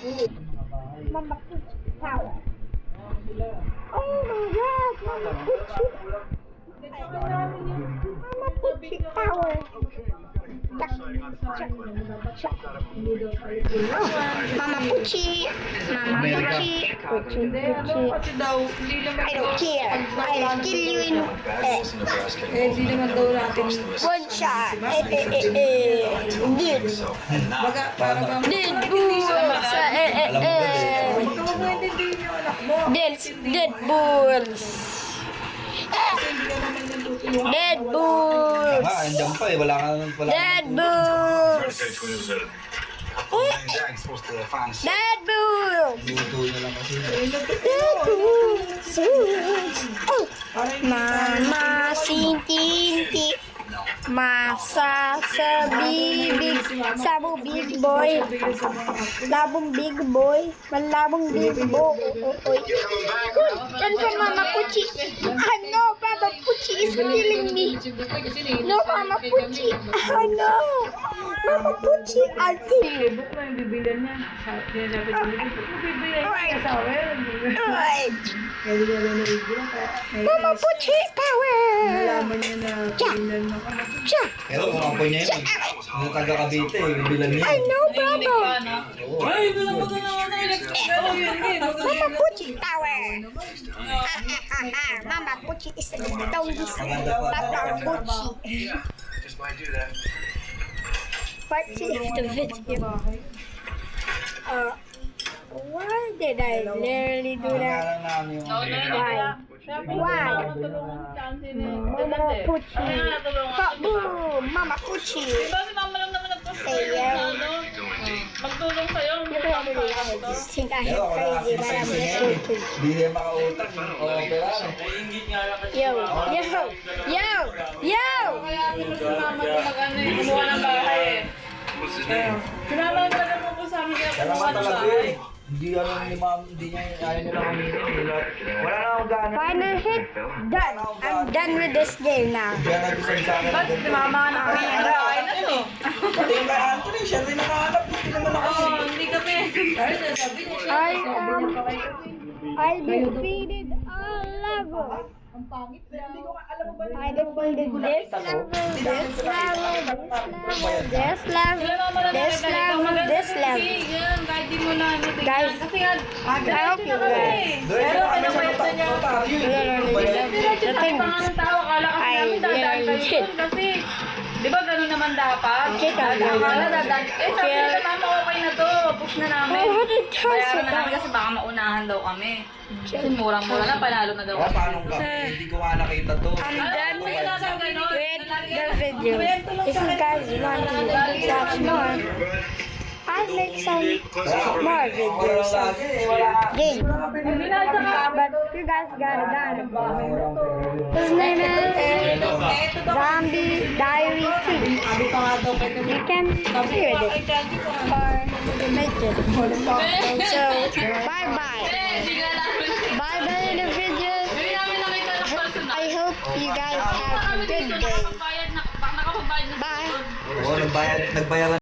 Mama Pucci Power. Oh my God, Mama Pucci. Mama Pucci Power. Mama Pucci. Mama Pucci. Pucci. I don't care. I'll kill you in Hindi naman daw natin. one shot. Dude. Baga, para bang... Dead bulls. Huwag mo intindihin yung anak mo. Dead bulls. Kasi hindi ka naman natutulungan. Dead bulls. Andiyan pa eh. Wala ka Dead bulls. Dead bulls. Luto na lang kasi. Dead bulls. Mama sintinti. Masa sa bibig. Sabong big boy. Labong big boy. Malabong big boy. Yan from Mama Pucci. No, Mama Pucci is killing me. No, Mama Pucci. No. Mama Pucci, I'll kill you. Book na yung bibilan niya. Sabi ko, bibilan niya sa akin. Alright. Kaya di na bibilan. Mama Pucci power. Nalaman niya na bibilan mo. Cha. Pero kung ako niya yun. Yung taga Cavite eh. Bilan niya. I know, Bravo. Ay, bilang mo na naman electric. Pero yun din. Mama Pucci power. Mama Pucci is the strongest. Papa Pucci. Just why do that? Part 2 of the video. Why did I literally do that? Pangalan namin yung... Why? Mama Pucci. Boom! Mama Pucci. Diba si mama lang naman nagpost Say yeah. magtulong sa'yo. I just think I have crazy, but I'm just joking. Hindi niya makautang. O, opera. Yo! Yo! Yo! Kaya si mama ko mag-ano eh, gumawa ng bahay eh. Sinama ka na po sa amin kaya Kaya gumawa naman ng talaga bahay. eh. Hindi ano ni ma'am, hindi niya ayaw nila kuminin. Wala na akong gana. Final hit. Done. I'm done with this game now. Kaya nag-isang sa akin. Ba't si mama na kami ang bahay na to? Pati yung kay Anthony, siya rin nakahanap. Hindi naman ako. Oo, hindi kami. Ay, sabi niya siya. I defeated all levels. I defeated this level, this level, this level, this level, this level. Yan, kahit di mo na ano, tingnan. Guys, Kasi nga, I hope you guys. pero pinabayad na niya. The thing Ang mga tao, akala kasi I namin dadaan kayo literally did. dun kasi, di ba gano'n naman dapat? Check out Akala your dadaan. Sabi nila, mama, okay na to. Push na namin. 400 times Bayaran na namin a kasi baka maunahan daw kami. Kasi murang-mura na, panalo na daw O, kami. paano ka? Hindi ko nga nakita to. I'm done May lasang gano'n. with the video. If you guys want to watch more, I'll make some more videos of games. But you guys gotta gun. His name is Zombie Diary 2. You can hear it or make it. So, bye-bye. Bye-bye in the video. Hindi namin nakita ng personal. I hope you guys have a good day. Nakabayad na, baka nakapabayad na. Bye. Oo, nagbayaran